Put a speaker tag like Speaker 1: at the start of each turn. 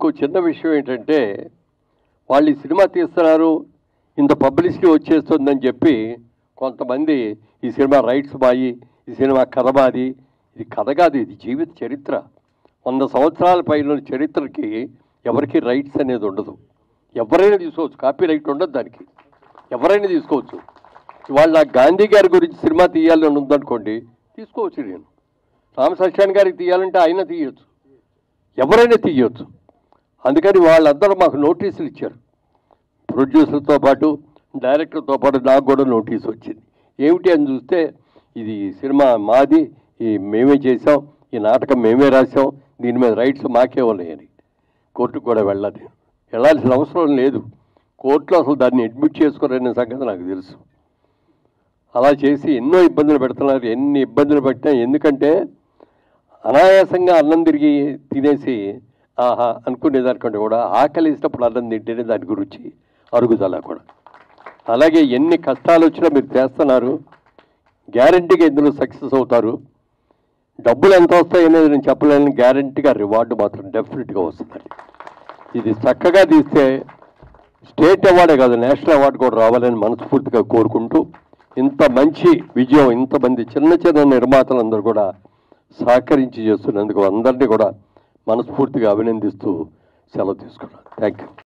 Speaker 1: ఇంకో చిన్న విషయం ఏంటంటే వాళ్ళు ఈ సినిమా తీస్తున్నారు, ఇంత పబ్లిసిటీ వచ్చేస్తుందని చెప్పి కొంతమంది ఈ సినిమా రైట్స్ బాయి, ఈ సినిమా కథ మాది. ఇది కథ కాదు, ఇది జీవిత చరిత్ర. 100 సంవత్సరాల పైన చరిత్రకి ఎవరికి రైట్స్ అనేది ఉండదు. ఎవరైనా తీసుకోవచ్చు, కాపీ రైట్ ఉండదు దానికి, ఎవరైనా తీసుకోవచ్చు. ఇవాళ గాంధీ గారి గురించి సినిమా తీయాలని ఉందనుకోండి, తీసుకోవచ్చు. నేను రామసత్యాన్ గారికి తీయాలంటే ఆయన తీయొచ్చు, ఎవరైనా తీయొచ్చు. అందుకని వాళ్ళందరూ మాకు నోటీసులు ఇచ్చారు. ప్రొడ్యూసర్తో పాటు డైరెక్టర్తో పాటు నాకు కూడా నోటీస్ వచ్చింది. ఏమిటి అని చూస్తే ఇది సినిమా మాది, మేమే చేసాం, ఈ నాటకం మేమే రాసాం, దీని మీద రైట్స్ మాకే ఉన్నాయని. కోర్టుకు కూడా వెళ్ళాల్సిన అవసరం లేదు. కోర్టులో అసలు దాన్ని అడ్మిట్ చేసుకోరనే సంగతి నాకు తెలుసు. అలా చేసి ఎన్నో ఇబ్బందులు పెడుతున్నారు. ఎన్ని ఇబ్బందులు పెట్టినా, ఎందుకంటే అనాయాసంగా అన్నం తిరిగి తినేసి ఆహా అనుకునేదానికంటే కూడా ఆకలి ఇచ్చినప్పుడు అన్నం తింటేనే దాని గురించి అరుగుదల కూడా. అలాగే ఎన్ని కష్టాలు వచ్చినా మీరు చేస్తున్నారు, గ్యారంటీగా ఇందులో సక్సెస్ అవుతారు. డబ్బులు ఎంత వస్తాయి అనేది నేను చెప్పలేను, గ్యారంటీగా రివార్డు మాత్రం డెఫినెట్గా వస్తుందండి. ఇది చక్కగా తీస్తే స్టేట్ అవార్డే కాదు, నేషనల్ అవార్డు కూడా రావాలని మనస్ఫూర్తిగా కోరుకుంటూ, ఇంత మంచి విజయం ఇంతమంది చిన్న చిన్న నిర్మాతలందరూ కూడా సహకరించి చేస్తున్నందుకు అందరినీ కూడా మనస్ఫూర్తిగా అభినందిస్తూ సెలవు తీసుకున్నాను. Thank you.